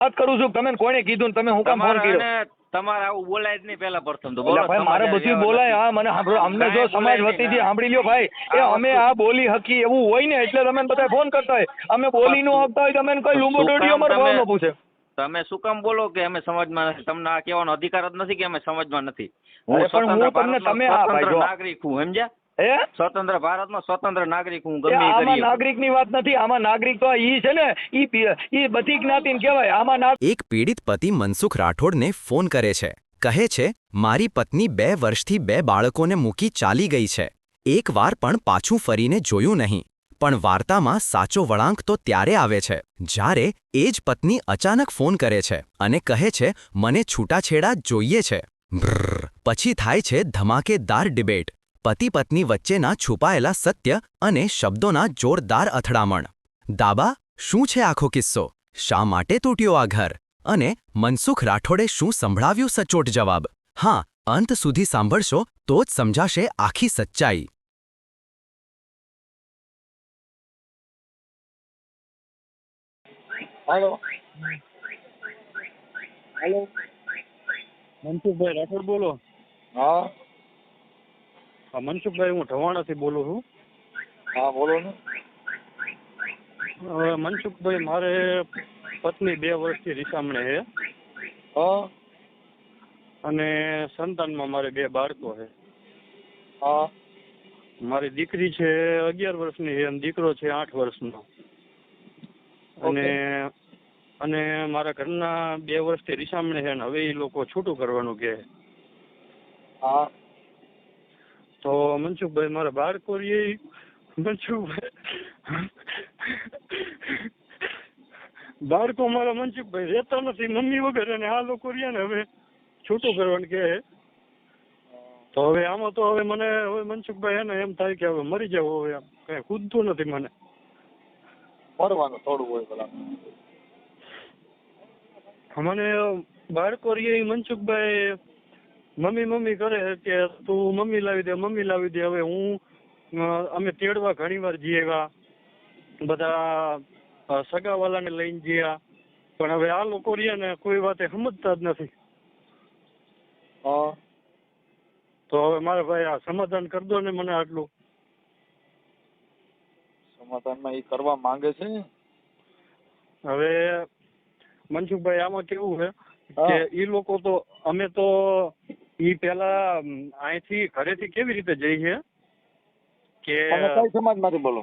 વાત કરું છું. તમે કોણે કીધું તમે હું કામ ફોન કર્યો? તમારે આવું બોલાય જ નહીં પેલા પ્રથમ તો બોલો ભાઈ, મારે બધું બોલાય. હા મને અમને જો સમાજ વતીથી સાંભળી લ્યો ભાઈ, એ અમે આ બોલી હકી એવું હોય ને એટલે તમે બધા ફોન કરતા હોય. અમે બોલી નું આપતા હોય તમે કઈ લુંબુ ડોડીઓ અમારે ભાવ ન પૂછે. તમે શું કામ બોલો કે અમે સમાજમાં નથી? તમને આ કહેવાનો અધિકાર જ નથી કે અમે સમાજમાં નથી. હું પણ સ્વતંત્ર હું તમને તમે આ ભાઈ સ્વતંત્ર જો નાગરિક હું, સમજ્યા? હે સ્વતંત્ર ભારતમાં સ્વતંત્ર નાગરિક હું, ગમે એ આમાં કરી શકું. નાગરિક ની વાત નથી. આમાં નાગરિક તો ઈ છે ને, ઈ બધી જ્ઞાતિ કહેવાય. આમાં એક પીડિત પતિ મનસુખ રાઠોડને ફોન કરે છે. કહે છે, મારી પત્ની 2 વર્ષથી 2 બાળકોને મૂકી ચાલી ગઈ છે. એક વાર પણ પાછું ફરીને જોયું નહીં. પણ વાર્તામાં સાચો વળાંક તો ત્યારે આવે છે જ્યારે એ જ પત્ની અચાનક ફોન કરે છે અને કહે છે, મને છૂટાછેડા જોઈએ છે. પછી થાય છે ધમાકેદાર ડિબેટ. પતિ પત્ની વચ્ચેના છુપાયેલા સત્ય અને શબ્દોના જોરદાર અથડામણ. દાબા, શું છે આખો કિસ્સો? શા માટે તૂટ્યો આ ઘર? અને મનસુખ રાઠોડે શું સંભળાવ્યું સચોટ જવાબ? હા, અંત સુધી સાંભળશો તો જ સમજાશે આખી સચ્ચાઈ. હેલો હેલો, મનસુખભાઈ રાઠોડ બોલો? હા હા મનસુખભાઈ, હું ઢવાણાથી બોલું છું. હા બોલો ને. હવે મનસુખભાઈ, મારે પત્ની 2 વર્ષથી રીસામણે છે હા અને સંતાનમાં મારે 2 બાળકો છે. હા મારી દીકરી છે 11 વર્ષની છે અને દીકરો છે 8 વર્ષનો. અને મારા ઘરના 2 વર્ષથી રીસામણે છે ને હવે એ લોકો છૂટું કરવાનું કહે. હા તો મનસુખભાઈ, મારા બાળકો એ મનસુખભાઈ બાળકો મારા મનસુખભાઈ રહેતા નથી મમ્મી વગર, અને આ લોકો રહ્યા ને હવે છૂટું કરવાનું કહે. તો હવે આમાં તો હવે મને હવે મનસુખભાઈ એને એમ થાય કે હવે મરી જાવ. હવે કઈ કૂદતું નથી મને. મરવાનું થોડું હોય પેલા. મને બાળકો રે મનસુખભાઈ મમ્મી મમ્મી કરે કે તું મમ્મી લાવી દે મમ્મી લાવી દે. હવે અમે તેડવા ઘણી વાર જઈએ, બધા સગાવાલાને લઈને ગયા, પણ હવે આ લોકો રહ્યા ને કોઈ વાતે સમજતા જ નથી. તો હવે મારે ભાઈ આ સમાધાન કરી દો ને મને આટલું. સમાધાનમાં એ કરવા માંગે છે. હવે મનસુખભાઈ, આમાં કેવું છે કે ઈ લોકો તો અમે તો ઈ પેલા અહીંથી ઘરેથી કેવી રીતે જઈએ કે કઈ સમાજમાંથી બોલો?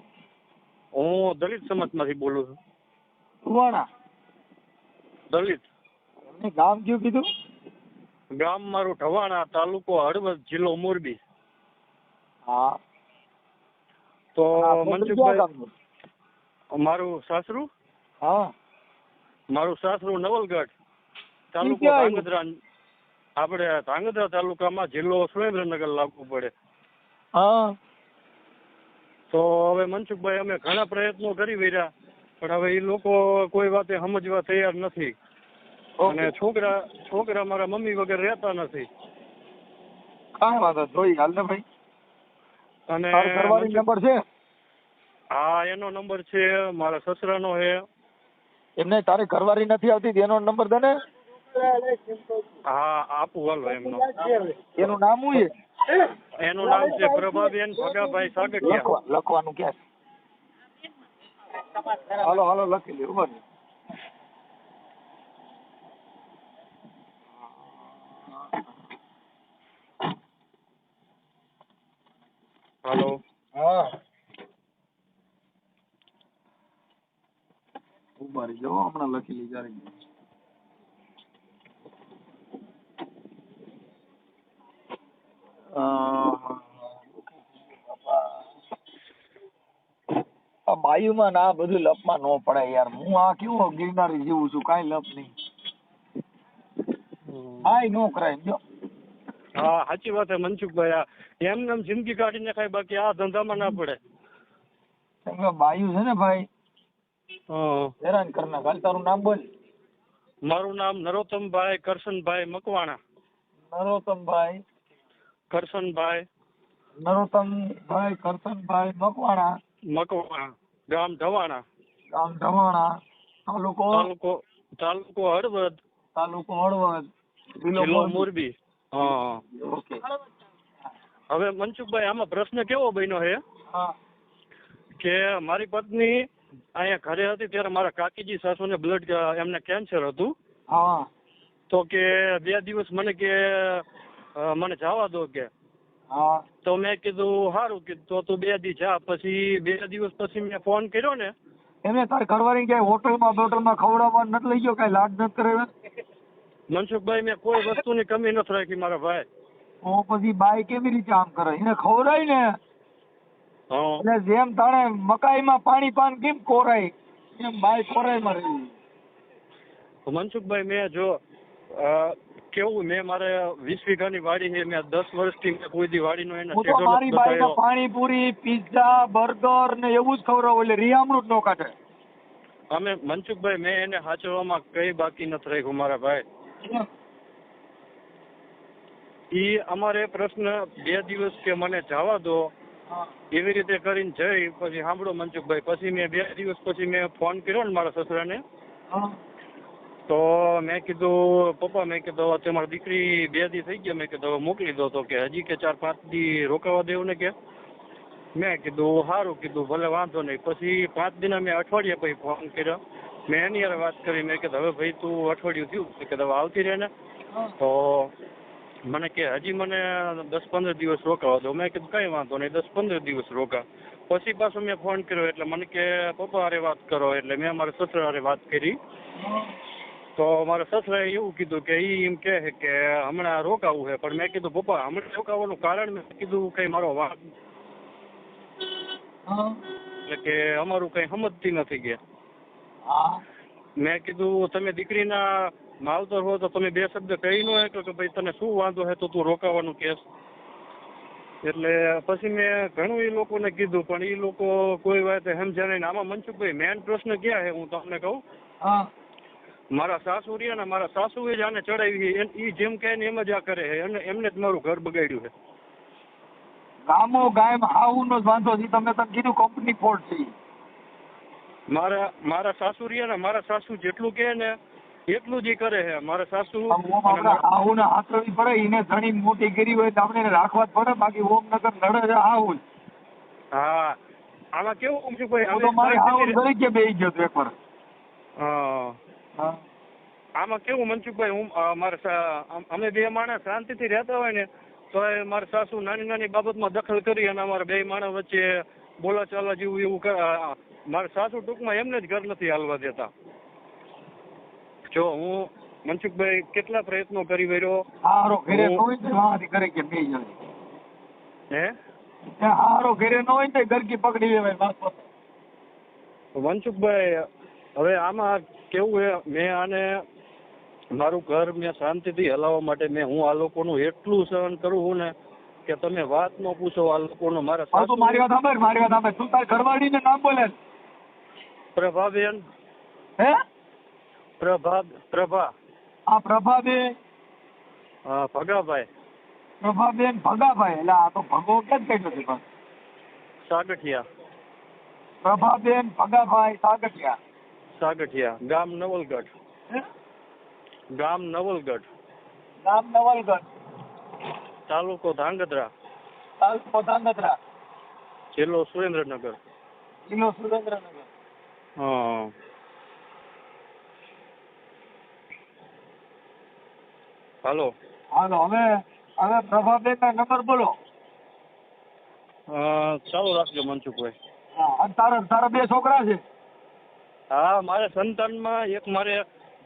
હું દલિત સમાજમાંથી બોલું છું. ઢવાણા દલિત. એમને ગામ કયું કીધું? ગામ મારું ઢવાણા, તાલુકો હળવદ, જિલ્લો મોરબી. હા. તો મનસુખભાઈ, મારું સાસરું? હા. મારું સાસરું નવલગઢ, તાલુકો ધાંગધ્રા. આપણે ધાંગધ્રા તાલુકામાં, જિલ્લો સુરેન્દ્રનગર લાગુ પડે. હા. તો હવે મનસુખભાઈ, અમે ઘણા પ્રયત્નો કરી રહ્યા, પણ હવે એ લોકો કોઈ વાતે સમજવા તૈયાર નથી. અને છોકરા મારા મમ્મી વગર રહેતા નથી. કાંઈ વાંધો જોઈ હાલ ને ભાઈ. અને ઘરવાળી નંબર છે? હા, એનો નંબર છે, મારા સસરાનો છે. એમને તારે ઘરવાળી નથી આવતી એનો નંબર દે ને. હા આપું, હાલો એમનો. એનું નામ શું છે? એનું નામ છે પ્રભાબેન ભગાભાઈ સાગઠિયા. લખવાનું ક્યાં? હાલો હાલો લખી લે. ઉભા હાલો. હા ઉભા રહી જાઓ, હમણાં લખી લઈ જયારે. બાયુમાં ના બધું લપમાં ન પડાય યાર. હું આ કેવું ગિરનારી જેવું છું, કાંઈ લપ નહીં. આય નો કરાય જો. હા સાચી વાત છે મનસુખભાઈ. એમને એમ જિંદગી કાઢીને ખાય, બાકી આ ધંધામાં ના પડે. બાયુ છે ને ભાઈ, હેરાન કરના. કાલ તારું નામ બોલ. મારું નામ નરોત્તમભાઈ કરશનભાઈ મકવાણા. નરોત્તમભાઈ કરશનભાઈ મકવાણા. મકવાણા, ગામ ઢવાણા. ગામ ઢવાણા, તાલુકો તાલુકો હળવદ, તાલુકો હળવદ, જિલ્લો મોરબી. હા. ઓકે. હવે મનસુખભાઈ આમાં પ્રશ્ન કેવો બન્યો છે હા કે મારી પત્ની અહીંયા ઘરે હતી ત્યારે મારા કાકીજી સાસુને બ્લડ એમને કેન્સર હતું. હા તો કે 2 દિવસ મને કે મને જવા દો કે. હા તો મેં કીધું સારું કીધું તો તું 2 દી જા. પછી 2 દિવસ પછી મેં ફોન કર્યો ને. એમને તાર ઘરવાળી ક્યાંય હોટલમાં ખવડાવવા નથી લઈ ગયો, કઈ લાડ નથી કરાવ્યો? મનસુખભાઈ મેં કોઈ વસ્તુની કમી નથી રાખી મારા ભાઈ. તો પછી બાઈ કેવી રીતે આમ કરે? એને ખવડાય ને હા. એટલે જેમ તાણે મકાઈમાં પાણી પાન કેમ કોરાય એમ બાઈ કોરાયમાં રહી. મનસુખભાઈ મેં જો કેવું મેં મારે 20 વીઘાની વાડી છે. મેં 10 વર્ષથી મેં કોઈ દી વાડીનો એને હું તો ટેડો મારી નથી બાઈને બતાવ્યો. પાણીપુરી, પિઝા, બર્ગર ને એવું જ ખવડાવું એટલે રીયામૃત નો કાઢે. અમે મનસુખભાઈ મેં એને સાચવવામાં કઈ બાકી નથી રાખ્યું મારા ભાઈ. ઈ અમારે પ્રશ્ન 2 દિવસ કે મને જવા દો એવી રીતે કરીને જઈ. પછી સાંભળો મનસુખભાઈ, પછી મેં 2 દિવસ પછી મેં ફોન કર્યો ને મારા સસરાને. તો મેં કીધું પપ્પા, મેં કીધું હવે તમારી દીકરી 2 દી થઈ ગયા, મેં કીધું હવે મોકલી દો. તો કે હજી કે 4-5 દી રોકાવા દેવું ને કે. મેં કીધું સારું કીધું, ભલે વાંધો નહીં. પછી 5 દિના મેં અઠવાડિયા પછી ફોન કર્યો. મેં એની યાર વાત કરી. મેં કીધું હવે ભાઈ તું અઠવાડિયું થયું, મેં કીધું હવે આવતી રહે ને. તો મને કે હજી મને 10-15 દિવસ રોકાવા દો. મેં કીધું કઈ વાંધો નહીં, 10-15 દિવસ રોકા. પછી પાછો મેં ફોન કર્યો એટલે મને કે પપ્પા હારે વાત કરો. એટલે મેં મારા સસરા હારે વાત કરી. તો મારા સસરાએ એવું કીધું કે ઈ એમ કહે છે કે હમણાં રોકાવું છે. પણ મેં કીધું પપ્પા હમણાં રોકાવાનું કારણ મેં કીધું કઈ મારો વાંક એટલે કે અમારું કઈ સમજતી નથી કે. મેં કીધું તમે દીકરીના માવતર હો તો તમે 2 શબ્દ કહી ન શકો કે ભાઈ તને શું વાંધો છે તો તું રોકાવાનું કેસ. એટલે પછી મેં ઘણું એ લોકોને કીધું પણ એ લોકો કોઈ વાત સમજ્યા નહીં. આમાં મનસુખભાઈ મેન પ્રશ્ન ક્યાં છે હું તમને કહું. મારા સાસુ રહ્યા ને, મારા સાસુએ જ આને ચડાવી. એ જેમ કહે ને એમ જ આ કરે છે. અને એમને જ મારું ઘર બગાડ્યું છે. ગામો ગામ આવું નો જ વાંધો છે. તમે કીધું કંપની ફોલ્ટ છે. મારા સાસુ રહ્યા ને, મારા સાસુ જેટલું કહે ને એટલું જ ઈ કરે છે. મારા સાસુ આવું ને હાથવી પડે. એને ઘણી મોટી કરી હોય તો આપણે રાખવા જ પડે. બાકી ઓમનગર લડે છે આવું. હા આમાં કેવું મનસુખભાઈ, તો મારી આવું ઘરે કે બેહી ગયો તો એકવાર. આમાં કેવું મનસુખભાઈ, હું અમે 2 માણસ શાંતિથી રહેતા હોય ને તો મારા સાસુ નાની નાની બાબતમાં દખલ કરી અને અમારા 2 માણસ વચ્ચે બોલાચાલા જેવું એવું મારા સાસુ ટૂંકમાં એમને જ ઘર નથી હાલવા દેતા. જો હું મનસુખભાઈ કેટલા પ્રયત્નો કરી વર્યો. હારો ઘરે ન હોય તો વાંથી કરે કે બેહી જાય. હે હારો ઘરે ન હોય તો ગરકી પકડી લેવાય. બસ મનસુખભાઈ હવે આમાં કેવું છે, મેં આને મારું ઘર મેં શાંતિથી હલાવવા માટે હું આ લોકોનું એટલું સહન કરું છું ને કે તમે વાત ન પૂછો. આ લોકોનો મારા સાસુ મારી વાત સાંભળ. તું તાર ઘરવાળી ને નામ બોલે. પ્રભાબેન. હે પ્રભા. આ પ્રભાબેન. હા ભગાભાઈ. પ્રભાબેન ભગાભાઈ. એટલે આ તો ભગો ક્યાં જ કઈ નથી. સાગઠિયા. પ્રભાબેન ભગાભાઈ સાગઠિયા. ગામ નવલગઢ. ગામ નવલગઢ. તાલુકો ધાંગધ્રા. જિલ્લો સુરેન્દ્રનગર. હા. હાલો. હવે પ્રભાબેન ના નંબર બોલો. ચાલુ રાખજો મનસુખભાઈ. અને તારા 2 છોકરા છે? હા મારે સંતાનમાં એક મારે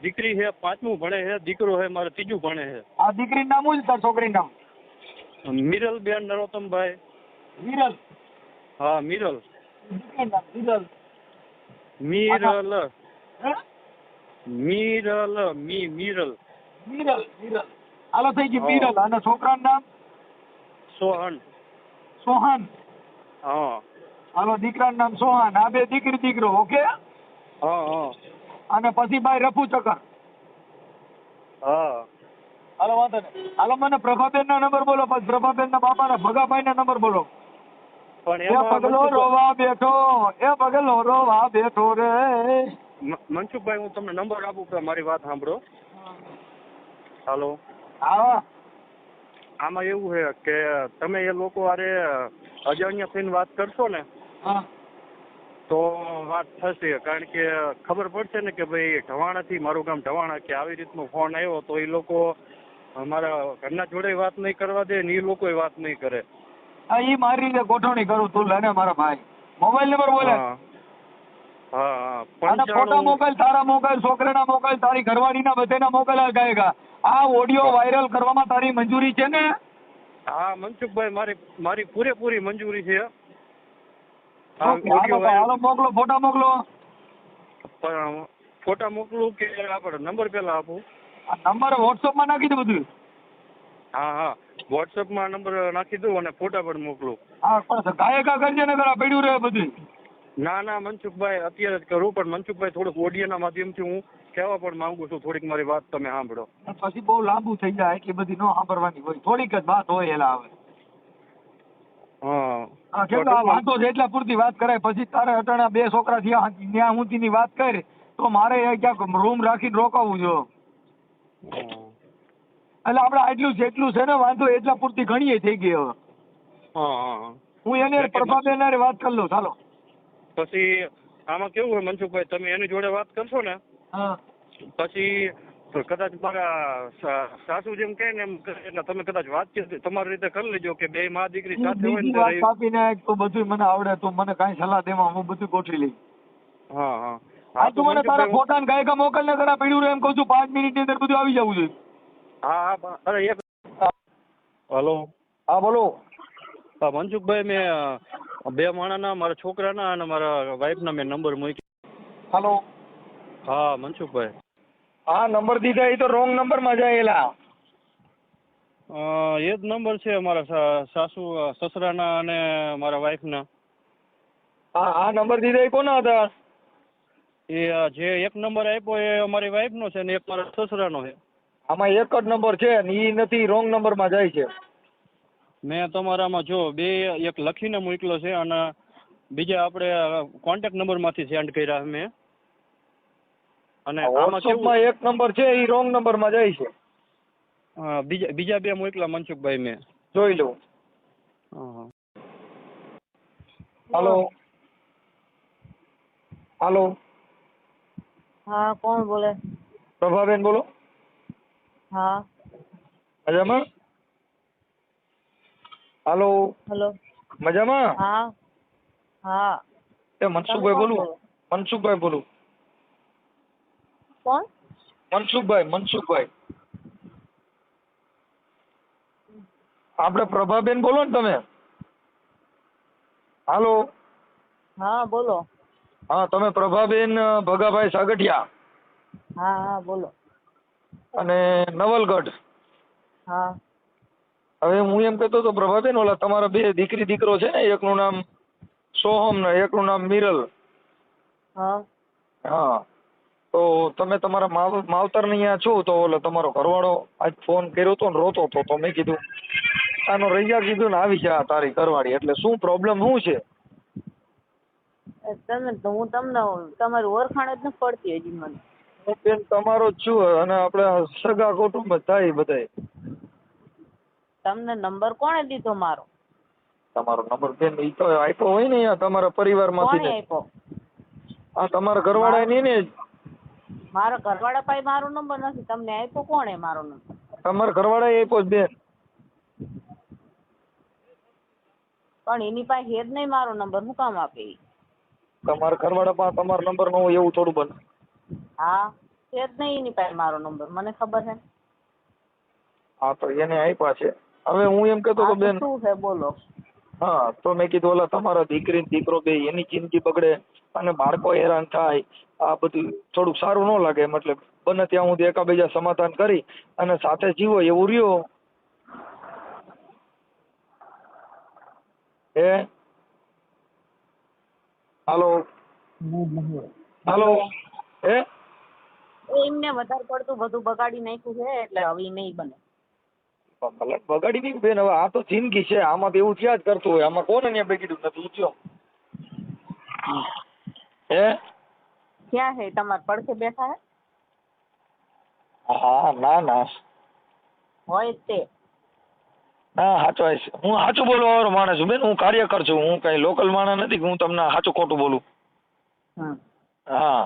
દીકરી છે 5મું ભણે છે, દીકરો છે મારે 3જું ભણે છે. આ દીકરીનું નામ શું છે તાર છોકરીનું નામ? મિરલબેન નરોત્તમભાઈ. મિરલ? હા મિરલ. મિરલ. મિરલ. હાલો થઈ ગયું મિરલ. અને છોકરાનું નામ? સોહન. હા. હાલો દીકરાનું નામ સોહન. આ 2 દીકરી દીકરો. ઓકે. હા. અને પછી ભાઈ રફુ ચકર. હા. હાલો વાંધો નહીં. હાલો મને પ્રભાબેન નો નંબર બોલો. પછી પ્રભાબેન ના બાપા ના ભગાભાઈ ના નંબર બોલો. પણ એ પગલો રોવા બેઠો રે મનસુખભાઈ હું તમને નંબર આપું તો મારી વાત સાંભળો. હાલો. હા આમાં એવું છે કે તમે એ લોકો હારે અજાણ્યા થઈને વાત કરશો ને હા તો વાત થશે, કારણ કે ખબર પડશે ને કે ભાઈ ઢવાણાથી, મારું ગામ ઢવાણા, કે આવી રીતનો ફોન આવ્યો તો એ લોકો મારા ઘરના જોડે વાત નહીં કરવા દે ને એ લોકો વાત નહીં કરે. હા ઈ મારી રીતે ગોઠવણી કરું, તું લે ને મારા ભાઈ મોબાઈલ નંબર બોલે. હા હા અને ફોટા 95 મોબાઈલ, તારા મોબાઈલ, છોકરાના મોબાઈલ, તારી ઘરવાળીના બધાના મોબાઈલ ગાયગા. આ ઓડિયો વાયરલ કરવામાં તારી મંજૂરી છે ને? હા મનસુખભાઈ, મારી પૂરેપૂરી મંજૂરી છે. હાલો મોકલો, ફોટા મોકલો. પણ ફોટા મોકલું કે આપણે નંબર પેલા આપું? આ નંબર વોટ્સઅપમાં નાખી દે બધું. હા વોટ્સઅપમાં નંબર નાખી દઉં અને ફોટા પણ મોકલું. હા પણ ગાયકા કરજે ને કરા પડ્યું રહે બધું. ના મનસુખભાઈ અત્યારે જ કરું, પણ મનસુખભાઈ થોડુંક ઓડિયોના માધ્યમથી હું કહેવા પણ માંગુ છું, થોડીક મારી વાત તમે સાંભળો. પછી બહુ લાંબુ થઈ જાય, એટલી બધી ન સાંભળવાની હોય, થોડીક જ વાત હોય એલા આવે. હા કેટલા વાંધો છે એટલા પૂરતી વાત કરાય, પછી તારે અટાણા 2 છોકરા થયા ત્યાં હુંથી વાત કરી તો મારે ક્યાંક રૂમ રાખીને રોકાવું જો. એટલે આપણે આટલું જેટલું છે ને વાંધો એટલા પૂરતી ઘણીએ થઈ ગઈ હવે. હું એને પ્રભાબેન હારે વાત કરી લઉં, ચાલો. પછી આમાં કેવું હોય મનસુખભાઈ, તમે એની જોડે વાત કરશો ને પછી કદાચ મારા સાસુ જેમ કહે ને એમ એટલે તમે કદાચ વાતચીત તમારી રીતે કરી લેજો કે બે મા દીકરી સાથે હોય ને વાત કાપીને તો બધું મને આવડે, તો મને કાંઈ સલાહ દેવા હું બધું ગોઠવી લઈ. હા તું મને તારા ફોટા ને ગાયકા મોકલ ને કરા પડ્યું એમ કહું છું, 5 મિનિટની અંદર બધું આવી જવું જોઈએ. હા અરે એક હલો. હા બોલો. હા મનસુખભાઈ, મેં 2 માણાના, મારા છોકરાના અને મારા વાઈફના મેં નંબર મૂક્યા. હલો. હા મનસુખભાઈ. હા નંબર દીધા એ તો રોંગ નંબરમાં જાયેલા. એ જ નંબર છે મારા સાસુ સસરાના અને મારા વાઈફના. હા નંબર દીધા એ કોના હતા? એ જે એક નંબર આપ્યો એ અમારી વાઈફનો છે ને એક મારા સસરાનો છે. આમાં એક જ નંબર છે ને એ નથી, રોંગ નંબરમાં જાય છે. મેં તમારામાં જો 2 એક લખીને મોકલ્યો છે અને બીજા આપણે કોન્ટેક્ટ નંબરમાંથી સેન્ડ કર્યા મેં. અને આમાં કેવું, એક નંબર છે એ રોંગ નંબરમાં જાય છે. બીજા 2 મોકલા મનસુખભાઈ મેં જોઈ લઉં. હાલો. હાલો. હા કોણ બોલે? પ્રભાબેન બોલો. હા મજામાં? હાલો. હેલો. મજામાં? હા એ મનસુખભાઈ બોલું. મનસુખભાઈ બોલું. કોણ? મનસુખભાઈ. આપણે પ્રભાબેન બોલો ને તમે? હાલો. હા બોલો. હા તમે પ્રભાબેન ભગાભાઈ સાગઠિયા? હા બોલો. અને નવલગઢ. હા. હવે હું એમ કહેતો હતો પ્રભાબેન, ઓલા તમારા 2 દીકરી દીકરો છે ને, એકનું નામ સોહમ ને એકનું નામ મિરલ. હા તો તમે તમારા માવતર ને અહીંયા છો તો ઓલો તમારો ઘરવાળો આજ ફોન કર્યો હતો ને રોતો હતો, તો મેં કીધું આનો રૈયા કીધું ને આવી જા તારી ઘરવાળી, એટલે શું પ્રોબ્લેમ શું છે? હું તમને તમારી ઓળખાણ જ નથી પડતી હજી મને. હું બેન તમારો જ છું અને આપણે સગા કુટુંબ જ થાય બધાય. તમને નંબર કોણે દીધો મારો? તમારો નંબર બેન ઈ તો આપ્યો હોય ને અહીંયા તમારા પરિવારમાંથી. કોણે આપ્યો? આ તમારા ઘરવાળા નહીં ને? મારા ઘરવાળા પાસે મારો નંબર નથી. તમને આપ્યો કોણે મારો નંબર? તમારા ઘરવાળાએ આપ્યો બેન. પણ એની પાસે હેજ નહીં મારો નંબર, હું કામ આપે? તમારા ઘરવાળા પાસે તમારો નંબર ન હોય એવું થોડું બને. હા હેજ નહીં એની પાસે મારો નંબર, મને ખબર છે. હા તો એને આપ્યા છે. હવે હું એમ કહેતો તો બેન, શું છે બોલો. હા તો મેં કીધું ઓલા તમારા દીકરી દીકરો બે એની જિંદગી બગડે અને બાળકો હેરાન થાય, આ બધું થોડુંક સારું ન લાગે, મતલબ બને ત્યાં સુધી એકાબીજા સમાધાન કરી અને સાથે જીવો એવું રહ્યો. હાલો. એમને વધારે પડતું બધું બગાડી નાખ્યું છે એટલે હવે નહીં બને. બગાડી નહીં બેન, હવે આ તો જિંદગી છે, આમાં તો એવું થયા જ કરતું હોય. આમાં કોને ત્યાં બે કીધું નથી થયો? ક્યાં છે તમારે પડખે બેઠા હે? હા ના ના હોય જ તે. ના સાચો છે. હું સાચું બોલવા વાળો માણસ છું બેન. હું કાર્યકર છું. હું કઈ લોકલ માણસ નથી કે હું તમને સાચું ખોટું બોલું. હમ. હા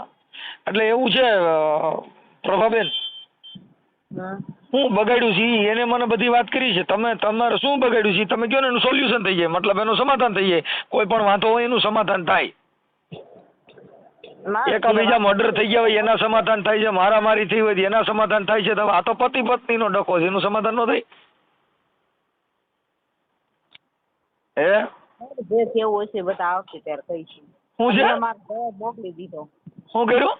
એટલે એવું છે પ્રભાબેન, હમ. હું બગાડ્યું છે ઈ એને મને બધી વાત કરી છે. તમારે શું બગાડ્યું છે તમે કહો ને એનું સોલ્યુશન થઈ જાય, મતલબ એનું સમાધાન થઈ જાય. કોઈ પણ વાંધો હોય એનું સમાધાન થાય. એકાબીજા મર્ડર થઈ ગયા હોય એના સમાધાન થાય છે, મારામારી થઈ હોય એના સમાધાન થાય છે. તો આ તો પતિ પત્ની નો ડખો છે, એનું સમાધાન ન થાય? જે કેવું હશે બધા આવશે ત્યારે કહીશું. શું છે? મેં મારો જવાબ મોકલી દીધો. શું કર્યું?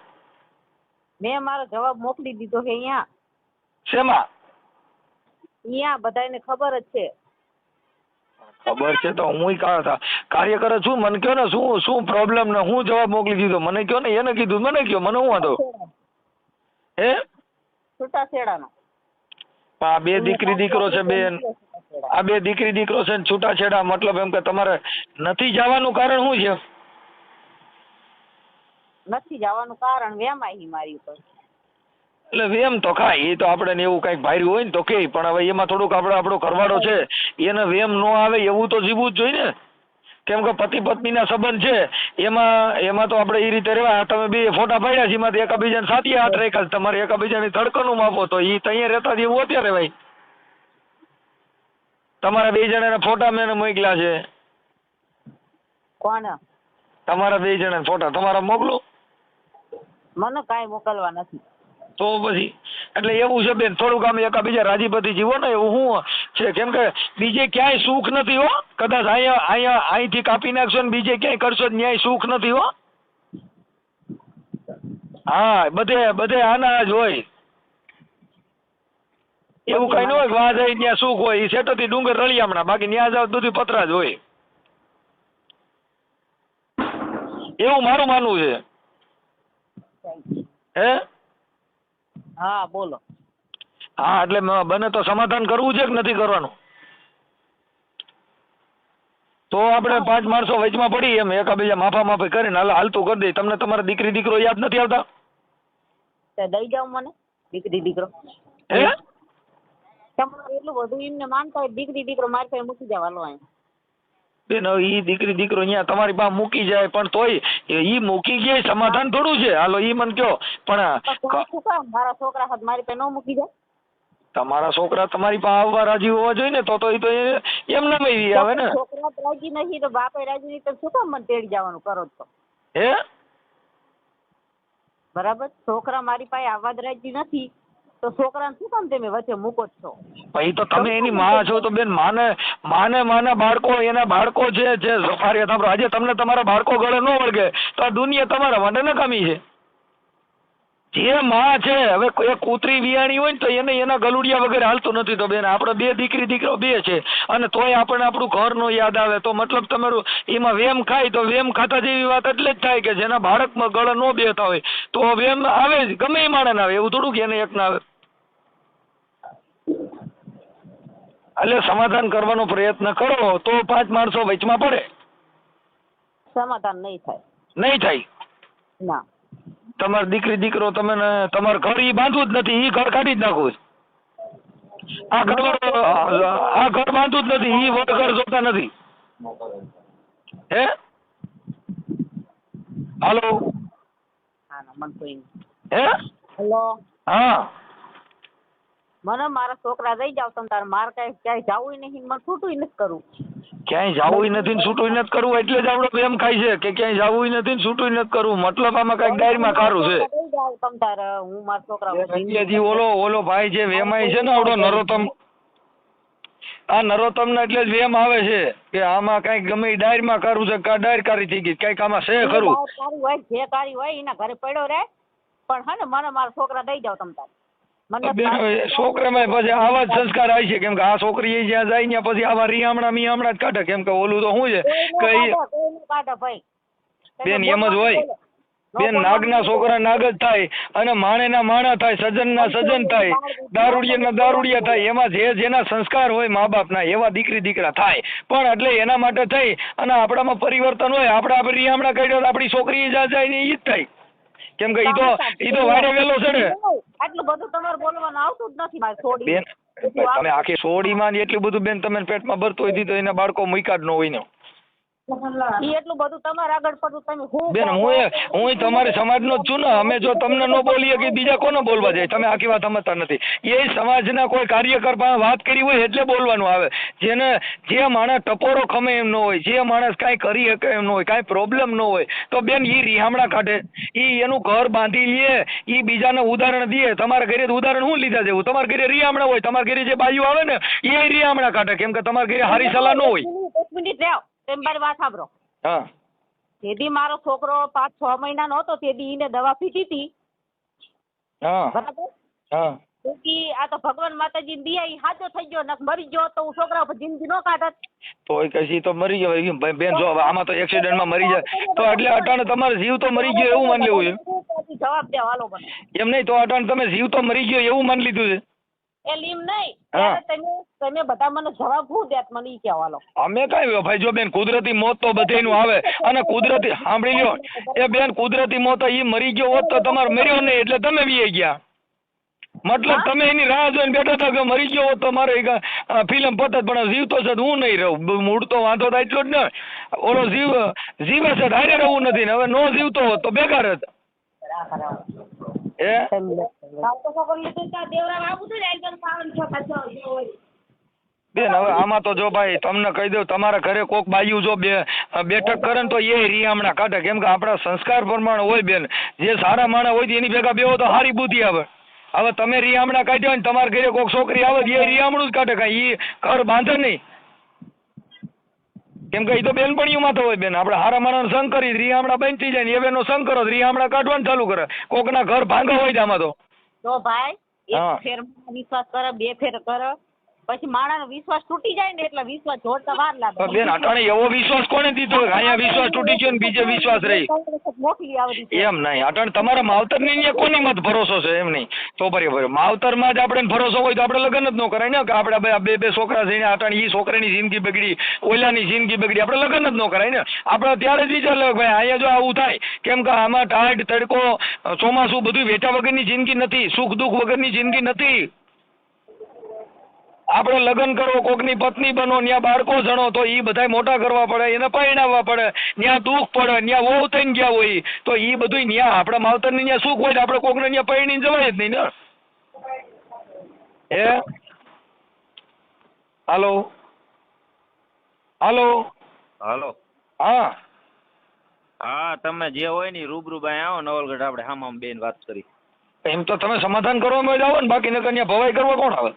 મેં મારો જવાબ મોકલી દીધો છે. અહીંયા શેમાં? બધાને ખબર જ છે. ખબર છે તો હું કાર્યકર છું. મને કયો ને શું પ્રોબ્લેમ ને હું જવાબ મોકલી દીધો મને કયો ને. એને કીધું મને કયો, મને હું વાંધો? છૂટાછેડાનો. આ બે દીકરી દીકરો છે બેન, આ બે દીકરી દીકરો છે ને છૂટાછેડા, મતલબ એમ કે તમારે નથી જવાનું કારણ શું છે? નથી જવાનું કારણ વેમાઈ મારી ઉપર. એટલે વેમ તો ખાય એ તો આપણે એવું કઈક ભાર્યું હોય ને તો કે, પણ હવે એમાં થોડુંક આપણો ઘરવાળો છે એને વેમ ન આવે એવું તો જીવવું જ જોઈએ ને. કેમ કે પતિ પત્નીના સંબંધ છે એમાં તો આપણે એ રીતે રહેવા. તમે બે ફોટા પાડ્યા છે એમાંથી એકાબીજાને સાથી હાથ રાખ્યા, તમારે એકાબીજાની ધડકનું માપો તો એ ત્યાં રહેતા એવું અત્યારે ભાઈ. તમારા બે જણાના ફોટા મેં મોકલ્યા છે. કોણ? તમારા બે જણા ફોટા તમારા મોકલું? મને કાંઈ મોકલવા નથી. તો પછી એટલે એવું છે બેન, થોડુંક આમ એકાબીજા રાજીપતિ જીવો ને એવું શું છે. કેમ કે બીજે ક્યાંય સુખ નથી હો. કદાચ અહીંથી કાપી નાખશો ને બીજે ક્યાંય કરશો ન્યાય સુખ નથી હો. હા બધે આના જ હોય. એવું કઈ ન હોય વાહ જાય ત્યાં સુખ હોય. એ સેટોથી ડુંગર રળિયામણા, બાકી ન્યા જાવ બધું પતરા જ હોય. એવું મારું માનવું છે. હે? હા બોલો. હા એટલે બને તો સમાધાન કરવું છે કે નથી કરવાનું? તો આપણે 5 માણસો વચમાં પડી એમ એકાબીજા માફા માફી કરીને હાલતું કરી દે. તમને તમારા દીકરી દીકરો યાદ નથી આવતા? દઈ જાવ મને દીકરી દીકરો. હે? તમારે એટલું બધું એમને માનતા હોય દીકરી દીકરો મારી પાસે મૂકી જવાનો હોય બેન ઈ દીકરી દીકરો અહીંયા તમારી પાસે મૂકી જાય પણ તોય ઈ મૂકી ગયા સમાધાન થોડું છે. હાલો ઈ મને કયો પણ મારા છોકરા સાથે મારી પાસે ન મૂકી જાય. તમારા છોકરા તમારી પાસે આવવા રાજી હોવા જોઈએ ને. તો એ તો એમના માં આવે ને. છોકરા રાજી નથી તો બાપે રાજી નહીં તો શું કામ મને તેડી જવાનું કરો તો? હે? બરાબર. છોકરા મારી પાસે આવવા જ રાજી નથી તો છોકરાને શું કામ તમે વચ્ચે મૂકો છો? ભાઈ તો તમે એની માં છો તો બેન માને બાળકો એના બાળકો છે જે સફારી સાંભળો. આજે તમને તમારા બાળકો ગળે ન વળગે તો આ દુનિયા તમારા માટે નકામી છે. જે માં છે હવે એ કૂતરી વિયાણી હોય ને તો એને એના ગલુડિયા વગેરે હાલતું નથી. તો બેન આપણે બે દીકરી દીકરો બે છે અને તોય આપણને આપણું ઘર નો યાદ આવે તો મતલબ તમારું એમાં વેમ ખાય તો વેમ ખાતા જેવી વાત એટલે જ થાય કે જેના બાળકમાં ગળે ન બેહતા હોય તો વેમ આવે જ, ગમે એ માણસ આવે. એવું થોડું કે એને એક ના આવે. એટલે સમાધાન કરવાનો પ્રયત્ન કરો તો 5 માણસો વચમાં પડે. સમાધાન નહીં થાય. નહીં થાય? ના. તમારી દીકરી દીકરો તમે તમારું ઘર ઈ બાંધવું જ નથી, ઈ ઘર કાઢી જ નાખવું. આ ઘર બાંધવું જ નથી, ઈ ઘર જોતા નથી. હે? હાલો? હા મન કોઈ. હે? હેલો. હા મને મારા છોકરા દઈ જાવ તમે તારે. મારે ક્યાંય જવું નહીં, મને છૂટું નથી કરવું. ક્યાંય જવું નથી ને છૂટું નથી કરવું એટલે જ આપણો પ્રેમ ખાય છે કે ક્યાંય જવું નથી ને છૂટું નથી કરવું. મતલબ આમાં કઈક ડાયરીમાં કારું છે. દઈ જાવ તમે તારે. હું મારા એટલે છોકરા ઓલો ભાઈ જે વેમાય છે ને આવડો નરોત્તમ, આ નરોત્તમ ને એટલે જ વેમ આવે છે કે આમાં કઈક ગમે ડાયરીમાં કારું છે કા ડાયર કારી થઈ ગઈ કઈક આમાં છે ખરું. હોય જે કારી હોય એના ઘરે પડ્યો રે પણ હે ને મને મારા છોકરા દઈ જાવ તમે તારે. છોકરામાં પછી આવા જ સંસ્કાર આવે છે. કેમ કે આ છોકરી જ્યાં જાય ત્યાં પછી આવા રીહામણા મીહામણા જ કાઢે. કેમ કે ઓલું તો શું છે બેન એમ જ હોય બેન. નાગના છોકરા નાગ જ થાય અને માણેના માણા થાય, સજનના સજન થાય, દારૂડિયાના દારૂડિયા થાય. એમાં જેના સંસ્કાર હોય મા બાપના એવા દીકરી દીકરા થાય. પણ એટલે એના માટે થઈ અને આપણામાં પરિવર્તન હોય. આપણે રીહામણા કાઢ્યો આપણી છોકરી જ્યાં જાય ને એ જ થાય. કેમ કે ઈ તો વાડે વેલો છે ને. આટલું બધું તમારે બોલવાનું આવતું જ નથી મારે છોડી બેન તમે આખી સોડીમાં ને એટલું બધું બેન તમે પેટમાં ભરતો હોય તો એના બાળકો મૂક્યા જ ન હોય ને. ઈ એટલું બધું તમારે આગળ પડતું તમે હું બેન હું તમારી સમાજનો જ છું ને. અમે જો તમને ન બોલીએ કે બીજા કોને બોલવા જાય? તમે આખી વાત સમજતા નથી. એ સમાજના કોઈ કાર્યકર પાસે વાત કરી હોય એટલે બોલવાનું આવે. જે માણસ ટપોરો ખમે એમ ન હોય, જે માણસ કાંઈ કરી શકે એમ ન હોય, કાંઈ પ્રોબ્લેમ ન હોય, તો બેન ઈ રિહામણા કાઢે, ઈ એનું ઘર બાંધી લે, ઈ બીજાને ઉદાહરણ દે. તમારા ઘરે ઉદાહરણ શું લીધા જેવું? તમારા ઘરે રિહામણા હોય, તમારા ઘરે જે બાયું આવે ને એ રિહામણા કાઢે, કેમ કે તમારા ઘરે હારી સલાહ ન હોય. 1 મિનિટ રહ્યો તેમ મારી વાત સાંભળો. હા તેથી મારો છોકરો 5-6 મહિનાનો હતો તેથી એને દવા પીધી હતી. હા બરાબર. હા તેથી આ તો ભગવાન માતાજી દિયા ઈ હાજો થઈ ગયો, નક મરી ગયો તો હું છોકરા ઉપર જિંદગી નો કાઢત. તો કશી તો મરી ગયો બેન. જો આમાં તો એક્સિડન્ટમાં મરી જાય તો એટલે અટાણે તમારે જીવ તો મરી ગયો એવું માની લેવું છે. જવાબ દે હાલો મને. એમ નહીં તો અટાણે તમે જીવ તો મરી ગયો એવું માની લીધું છે. એ લીમ નહીં ત્યારે તમે બધા મને જવાબ શું દેત મને ઈ કહેવા હાલો. અમે કઈ ભાઈ જો બેન કુદરતી મોત તો બધેનું આવે અને કુદરતી સાંભળી લ્યો એ બેન કુદરતી મોત ઈ મરી ગયો હોત તો તમારે મર્યો નહીં એટલે તમે વી ગયા. મતલબ તમે એની રાહ જોઈને બેઠા હતા કે મરી ગયો હોત તો મારે ફિલ્મ પતત પણ જીવ તો છે હું નહીં રહું. મૂળ તો વાંધો થાય એટલો જ ને. ઓલો જીવે છે હારે રહેવું નથી ને હવે નો જીવતો હોત તો બેકાર જ. બેન હવે આમાં તો જો ભાઈ તમને કહી દઉં તમારા ઘરે કોક બાયું જો બેઠક કરે ને તો એ રિયામણા કાઢે, કેમ કે આપણા સંસ્કાર પ્રમાણે હોય બેન. જે સારા માણસ હોય એની ભેગા બેહો તો સારી બુદ્ધિ આવે. હવે તમે રિયામણા કાઢ્યો ને તમારા ઘરે કોક છોકરી આવે એ રિયામણું જ કાઢે, કાંઈ એ ઘર બાંધે નહીં. કેમ કે એ તો બેનપણીઓમાં તો હોય બેન. આપણે હારા માણસ સંગ કરી રિયામણા બંધ થઈ જાય ને એનો સંગ કરો રિયામણા કાઢવાનું ચાલુ કરે. કોકના ઘર ભાંગા હોય આમાં તો ભાઈ એક ફેર વિશ્વાસ કરે, 2 ફેર કરે, પછી માણસનો વિશ્વાસ તૂટી જાય ને એટલે વિશ્વાસ જોડતા વાર લાગે. બેન અટાણે એવો વિશ્વાસ કોને દીધો? અહીંયા વિશ્વાસ તૂટી ગયો ને બીજે વિશ્વાસ રહી મોકલી આવડી એમ નહીં. અટાણે તમારા માવતર ની કોની મત ભરોસો છે એમ નહીં તો બરાબર. માવતર માં જ આપણે ભરોસો હોય તો આપણે લગ્ન જ ન કરાય ને કે આપણે બે છોકરા થઈને અટાણે ઈ છોકરાની જિંદગી બગડી ઓલાની જિંદગી બગડી આપણે લગ્ન જ ન કરાય ને. આપણે ત્યારે જ વિચાર લે ભાઈ અહીંયા જો આવું થાય, કેમ કે આમાં ટાઢ તડકો ચોમાસું બધું વેઠા વગરની જિંદગી નથી, સુખ દુઃખ વગરની જિંદગી નથી. આપણે લગ્ન કરો, કોકની પત્ની બનો, ત્યાં બાળકો જણો તો એ બધા મોટા કરવા પડે, એને પરણાવવા પડે, ત્યાં દુઃખ પડે, ત્યાં વહુ થઈને ગયા હોય તો એ બધું ત્યાં આપણા માવતરની ત્યાં સુખ હોય આપણે કોકને ત્યાં પરણીને જવાય જ નહીં ને. હાલો હાલો હાલો. હા હા તમે જે હોય ને રૂબરૂ બાય આવો નવલગઢ આપણે હામાં બેન વાત કરી. એમ તો તમે સમાધાન કરવામાં જ આવો ને, બાકી નકર ત્યાં ભવાઈ કરવા કોણ આવે?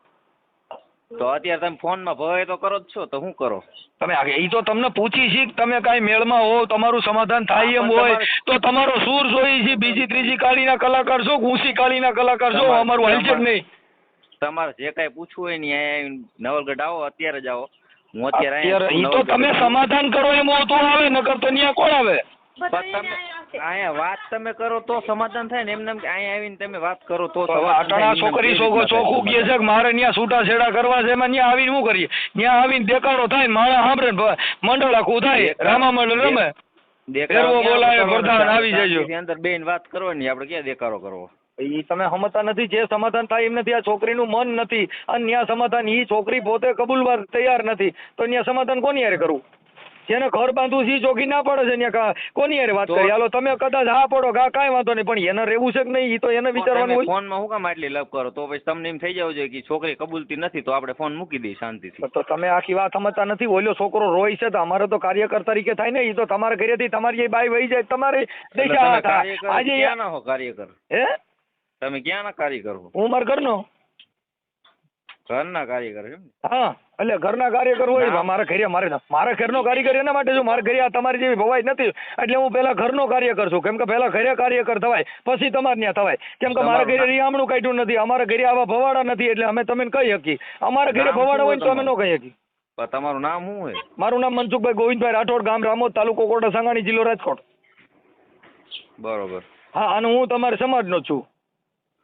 તો અત્યારે તમે ફોનમાં ભવાઈ તો કરો જ છો તો શું કરો તમે? એ તો તમને પૂછી છે તમે કાંઈ મેળમાં હો તમારું સમાધાન થાય એમ હોય તો તમારો સૂર જોઈ છે. બીજી ત્રીજી કાળીના કલાકાર છો, ઊંચી કાળીના કલાકાર છો, અમારું હાલશે જ નહીં. તમારે જે કાંઈ પૂછવું હોય ને અહીંયા નવલગઢ આવો, અત્યારે જ આવો. હું અત્યારે એ તો તમે સમાધાન કરો એમ તો આવે, નકર તો ત્યાં કોણ આવે? અહીંયા વાત તમે કરો તો સમાધાન થાય ને. એમને અહીંયા આવીને તમે વાત કરો તો અટાણા છોકરી ચોખ્ખું કહે છે કે મારે ત્યાં છૂટા છેડા કરવા છે, એમાં ત્યાં આવીને શું કરીએ? ત્યાં આવીને દેખાડો થાય ને માણસ સાંભળે ને મંડળ આખું થાય, રામા મંડળ રમે, ફેરવો બોલાવે, પ્રધાન આવી જજો. અંદર બેન વાત કરવાની, આપણે ક્યાં દેખાડો કરવો? એ તમે સમજતા નથી. જે સમાધાન થાય એમ નથી. આ છોકરીનું મન નથી અને ત્યાં સમાધાન ઈ છોકરી પોતે કબૂલવા તૈયાર નથી તો ત્યાં સમાધાન કોની હારે કરવું? જેને ઘર બાંધવું છે ચોખી ના પડે છે ત્યાં કોની હારે વાત કરી? હાલો તમે કદાચ હા પડો કાંઈ વાંધો નહીં, પણ એને રહેવું છે કે નહીં એ તો એને વિચારવાનું હોય. ફોનમાં હું કામ આટલી લપ કરો? તો પછી તમને એમ થઈ જવું જોઈએ કે છોકરી કબૂલતી નથી તો આપણે ફોન મૂકી દઈએ શાંતિથી. તો તમે આખી વાત સમજતા નથી. ઓલો છોકરો રોય છે તો અમારે તો કાર્યકર તરીકે થાય ને. એ તો તમારા ઘરેથી તમારી બાઈ વહી જાય તમારે આજે ક્યાં ના હો કાર્યકર? હે તમે ક્યાં ના કાર્યકર હો? હું મારા ઘરનો ઘરના કાર્યકર એમ? હા એટલે ઘરના કાર્યકર હોય મારા ઘરે. મારા ઘરનો કાર્યકર એના માટે છું. મારા ઘરે તમારી જેવી ભવાઈ નથી એટલે હું પેલા ઘરનો કાર્યકર છું. કેમ કે પેલા ઘરે કાર્યકર થવાય પછી તમારે ત્યાં થવાય. કેમ કે મારા ઘરે રિયામણું કાઢ્યું નથી, અમારા ઘરે આવા ભવાડા નથી એટલે અમે તમને કહી શકીએ. અમારા ઘરે ભવાડા હોય તો અમે ન કહી શકીએ. તમારું નામ શું હોય? મારું નામ મનસુખભાઈ ગોવિંદભાઈ રાઠોડ, ગામ રામોદ, તાલુકો કોટા સાંગાણી, જિલ્લો રાજકોટ. બરોબર. હા અને હું તમારા સમાજનો છું.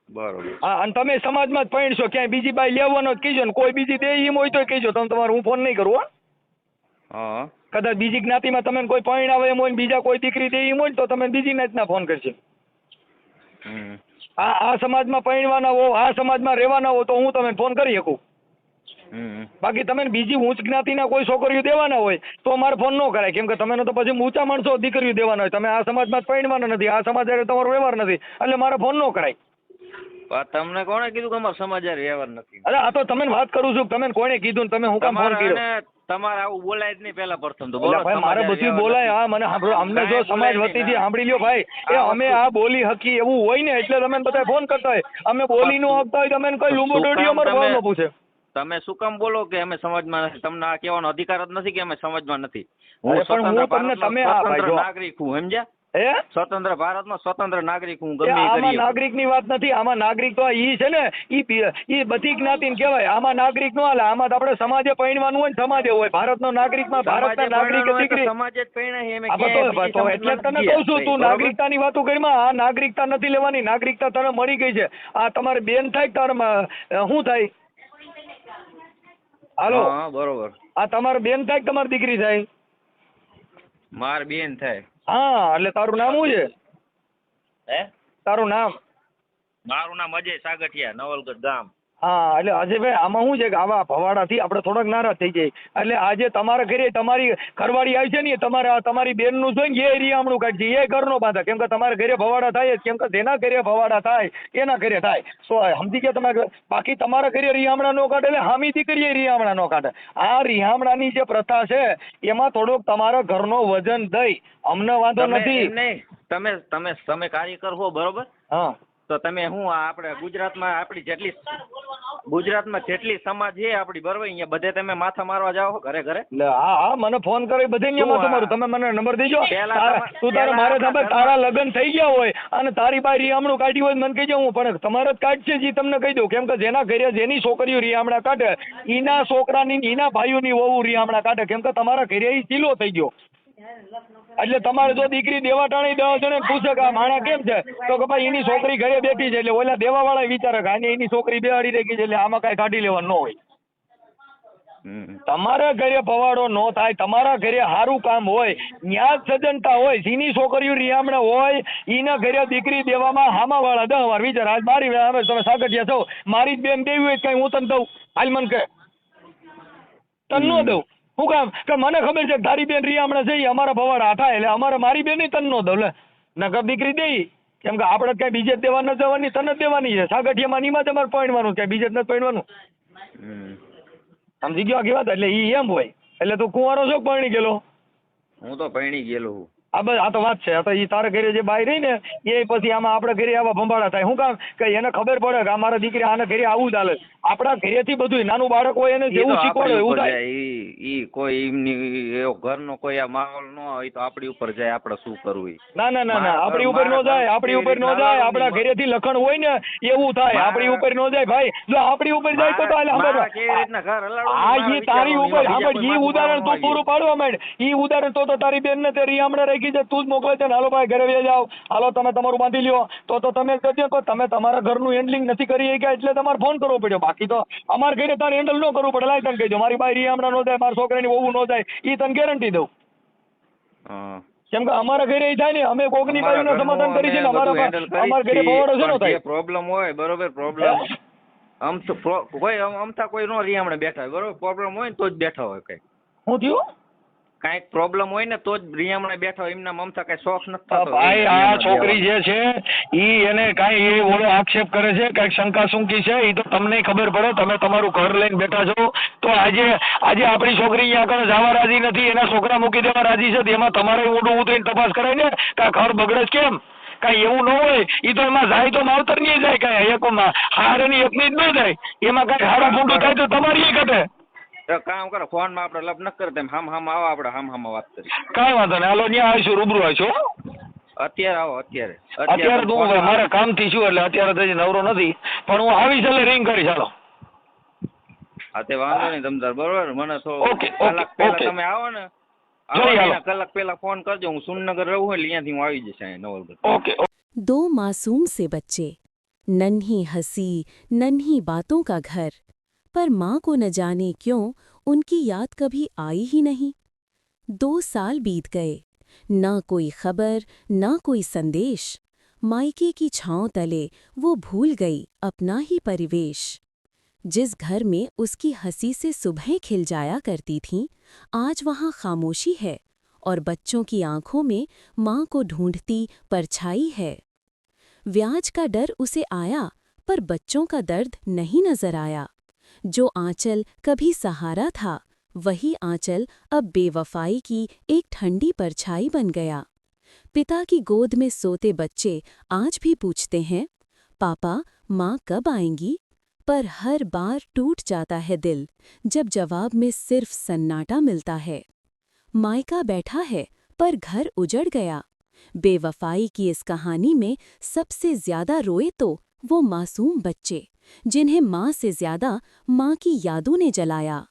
બરોબર. હા અને તમે સમાજમાં જ પૈણશો, ક્યાંય બીજી બાઈ લેવાનો જ કહીજો ને કોઈ બીજી દે એમ હોય તો કહીજો. તમે તમારે હું ફોન નહીં કરું. હા કદાચ બીજી જ્ઞાતિમાં તમે કોઈ પૈણ આવે એમ હોય ને બીજા કોઈ દીકરી દે એમ હોય ને તો તમે બીજી જ્ઞાતિના ફોન કરશે. હમ. આ સમાજમાં પરણવાના હો, આ સમાજમાં રહેવાના હો તો હું તમને ફોન કરી શકું. હમ. બાકી તમે બીજી ઊંચ જ્ઞાતિના કોઈ છોકરીઓ દેવાના હોય તો મારે ફોન ન કરાય, કેમ કે તમે તો પછી ઊંચા માણસો દીકરીઓ દેવાના હોય, તમે આ સમાજમાં જ પરણવાના નથી, આ સમાજ હારે તમારો વ્યવહાર નથી, એટલે મારે ફોન ન કરાય. પણ તમને કોણે કીધું કે અમારા સમાજ હારે વ્યવહાર નથી? અરે આ તો તમે વાત કરું છું, તમે કોણે કીધું ને તમે હું કામ ફોન તમારે કર્યો? અને તમારે આવું બોલાય જ નહીં પેલા પ્રથમ તો. એટલે બોલો ભાઈ મારે સમાજ હારે બધું વ્યવહાર બોલાય. નથી. હા મને સાંભળો, અમને જો કાંઈ સમાજ બોલાય વતીથી નહીં. સાંભળી લ્યો ભાઈ, એ આ અમે વસ્તુ- આ બોલી હકી એવું હોય ને એટલે તમે બધા ફોન કરતા હોય. અમે બોલી નું આપતા હોય તમે કઈ લુંબુ શું કામ ડોડીઓ અમારે તમે- ફોન ન પૂછે. તમે શું કામ બોલો કે અમે સમાજમાં નથી? તમને આ કહેવાનો અધિકાર જ નથી કે અમે સમાજમાં નથી. અરે પણ હું સ્વતંત્ર તમને ભારતનો તમે આ ભાઈ સ્વતંત્ર જો નાગરિક હું, સમજ્યા? હે સ્વતંત્ર ભારતનો સ્વતંત્ર નાગરિક હું, એ ગમે એ આમાં કરી શકું. નાગરિકની વાત નથી, આમાં નાગરિક તો ઈ છે ને, ઈ બધી જ્ઞાતિને કહેવાય. આમાં નાગરિક નો હાલે, આમાં તો આપણે સમાજે પરણવાનું હોય ને સમાજે હોય. ભારતનો નાગરિકમાં ભારતના સમાજે નાગરિક પરણવાનું હોય તો દીકરી સમાજે જ પરણાય, અમે આ ક્યાંય તો બીજી એટલે જ સમાજમાં તને નથી કહું છું, ગયા. તું બરોબર? નાગરિકતાની વાતો કરીમાં આ નાગરિકતા નથી લેવાની. નાગરિકતા તને મળી ગઈ છે. આ તમારે બેન થાય કે તારે શું થાય? હાલો, હા બરોબર. આ તમારે બેન થાય કે તમારી દીકરી થાય? માર બેન થાય. હા, એટલે તારું નામ શું છે? હે? તારું નામ? મારું નામ અજય સાગઠિયા, નવલગઢ ગામ. હા, એટલે અજયભાઈ આમાં શું છે કે આવા ભવાડાથી આપણે થોડાક નારાજ થઈ જાય. એટલે આજે તમારા ઘરે તમારી ઘરવાળી આવી છે ને, તમારી બેનનું જોઈને એ રિયામણું કાઢશે, એ ઘરનો બાંધા. કેમ કે તમારા ઘરે ભવાડા થાય જ, કેમ કે જેના ઘરે ભવાડા થાય એના ઘરે થાય. સમજી ગયા તમારે? બાકી તમારા ઘરે રિયામણા નો કાઢે એટલે હામી દીકરીએ રિયામણા નો કાઢે. આ રિયામણાની જે પ્રથા છે એમાં થોડોક તમારા ઘરનો વજન દઈ, અમને વાંધો તમે નથી. એમ નહીં, તમે કાર્યકર હો, બરોબર? હા, તો તમે હું આપણે ગુજરાતમાં જેટલી સમાજ છે આપણી, બરોબર, અહીંયા બધે તમે માથા મારવા જાઓ ઘરે ઘરે? એટલે હા મને ફોન કરી બધે શું તમારું, આ? તમે મને નંબર દેજો. પહેલા તું તારે પહેલા મારે આપણા સાંભળ, તારા લગ્ન થઈ ગયા હોય અને તારી બાઈ રિયામણું કાઢી હોય મને કહેજો, હું પણ તમારે જ કાઢશે જે તમને કહી દઉં. કેમ કે જેના ઘરે જેની છોકરીઓ રિયામણા કાઢે ઈના છોકરાની ઈના ભાઈઓની વહુ રિયામણા કાઢે. કેમ કે તમારા ઘરે ઈ ચીલો થઈ ગયો. એટલે તમારે જો દીકરી દેવા ટાણી 10 જણે પૂછે કે આ માણા કેમ છે, તો કે ભાઈ એની છોકરી ઘરે બેઠી છે. એટલે ઓલા દેવા વાળા વિચારે કે આને એની છોકરી બેહાડી રાખી છે એટલે આમાં કઈ કાઢી લેવાનું ન હોય. તમારા ઘરે ભવાડો ન થાય, તમારા ઘરે સારું કામ હોય, ન્યા જ સજ્જનતા હોય, જેની છોકરીઓ રિયામણા હોય એના ઘરે દીકરી દેવામાં હામા વાળા 10 વાર વિચાર. આજ મારી હવે તમે સાગઠિયા છો, મારી જ બેન દેવી હોય કઈ હું તને દઉં? હાલ મન કે તને ન દઉં. શું કામ? કે મને ખબર છે કે તારી બેન રિયામણા છે ઈ અમારા ભવાડા થાય, એટલે મારી બેન તને ન દઉં. લે નકર દીકરી દઈ, કેમ કે આપણે કઈ બીજે જ દેવા ન જવાની, તને જ દેવાની છે. સાગઠિયામાં નીમાં તમારે પરણવાનું છે, બીજે જ નથી પરણવાનું. સમજી ગયો આખી વાત? એટલે ઈ એમ હોય. એટલે તું કુંવારો છો પરણી ગયેલો? હું તો પરણી ગયેલો હું. આ બસ આ તો વાત છે. આ તો ઈ તારા ઘરે જે બાઈ રહી ને એ પછી આમાં આપણે ઘરે આવા ભંભાળા થાય. શું કામ? કે એને ખબર પડે કે અમારા દીકરી આના ઘરે આવું ચાલે. આપણા ઘરેથી બધું નાનું બાળક હોય એને જેવું શીખવાડે એવું થાય. ઈ કોઈ એમની એવો ઘરનો કોઈ આ માહોલ ન હોય તો આપણી ઉપર જાય, આપણે શું કરવું? ના આપણી ઉપર નો જાય, આપણી ઉપર નો જાય. આપણા ઘરેથી લખણ હોય ને એવું થાય, આપણી ઉપર નો જાય ભાઈ. જો આપણી ઉપર જાય તો કેવી રીતના ઘર આ ઈ તારી ઉપર સાંભળ, ઈ ઉદાહરણ તું પૂરું પાડવા માંડ. ઈ ઉદાહરણ તો તારી બેન ને તે રિયામણે રાખી છે, તું જ મોકલે છે ને હાલો ભાઈ ઘરે વહી જાઓ, હાલો તમે તમારું બાંધી લ્યો. તો તમે કરજો કે તમે તમારા ઘરનું હેન્ડલિંગ નથી કરી શક્યા એટલે તમારે ફોન કરવો પડ્યો. બાકી તો અમારા ઘરે તારે હેન્ડલ ન કરવું પડે. લાય તને કહેજો મારી બાઈ રિયામણા નો જાય, મારા છોકરાની વહુ નો જાય, ઈ તને ગેરંટી દઉં. કેમ કે અમારા ઘરે ઈ થાય ને, અમે કોકની બાઈનું સમાધાન કરી છે ને, અમારા ઘરે ભવાડો છે ને થાય. પ્રોબ્લેમ હોય, બરોબર, પ્રોબ્લેમ અમથા કોઈ નો રિયામણે બેઠા હોય, બરોબર, પ્રોબ્લેમ હોય ને તો જ બેઠા હોય. કઈ શું થયું? કઈક પ્રોબ્લેમ હોય ને તો જ રિયામણે બેઠા હોય. એમના મમતા કઈ શોખ નથી થતો. ભાઈ આ છોકરી જે છે ઈ એને કઈ એ ઓલો આક્ષેપ કરે છે, કઈક શંકા શુંકી છે, ઈ તો તમને ખબર પડે. તમે તમારું ઘર લઈને બેઠા છો તો આજે આપણી છોકરી અહીંયા આગળ જવા રાજી નથી, એના છોકરા મૂકી દેવા રાજી છે, એમાં તમારે ઊંડું ઉતરીને તપાસ કરાય ને કે આ ઘર બગડે જ કેમ? કઈ એવું ન હોય. ઈ તો એમાં જાય તો માવતર ની જાય, કઈ એકમાં હારની એકની જ ન જાય. એમાં કઈ હારું ફૂંડું થાય તો તમારી ઘટે. કામ કરો, ફોન માં આપણે લપ ન કરતા, હામ આવો, આપણે હામ વાત કરી. કઈ વાંધો નહીં, હાલો ત્યાં આવીશું, રૂબરૂ આવીશું. અત્યારે આવો, અત્યારે તો હું મારા કામ થી છું એટલે અત્યારે તો નવરો નથી, પણ હું આવીશ એટલે રિંગ કરીશ. હાલો હા તે વાંધો નહીં તમતાર, બરોબર. મને તો કલાક પહેલા તમે આવો ને, કલાક પહેલા ફોન કરજો. હું સુનનગર રહું એટલે અહીંયાથી હું આવી જઈશ નવલગઢ. ओके। दो मासूम से बच्चे, नन्ही हंसी नन्ही बातों का घर, पर माँ को न जाने क्यों उनकी याद कभी आई ही नहीं। 2 साल बीत गए, ना कोई खबर ना कोई संदेश। मायके की छांव तले वो भूल गई अपना ही परिवेश। जिस घर में उसकी हंसी से सुबहें खिल जाया करती थीं, आज वहां खामोशी है और बच्चों की आंखों में मां को ढूंढती परछाई है। व्याज का डर उसे आया, पर बच्चों का दर्द नहीं नजर आया। जो आंचल कभी सहारा था, वही आंचल अब बेवफाई की एक ठंडी परछाई बन गया। पिता की गोद में सोते बच्चे आज भी पूछते हैं, पापा, माँ कब आएंगी? पर हर बार टूट जाता है दिल, जब जवाब में सिर्फ सन्नाटा मिलता है। मायका बैठा है, पर घर उजड़ गया। बेवफाई की इस कहानी में सबसे ज्यादा रोए तो वो मासूम बच्चे, जिन्हें माँ से ज्यादा माँ की यादों ने जलाया।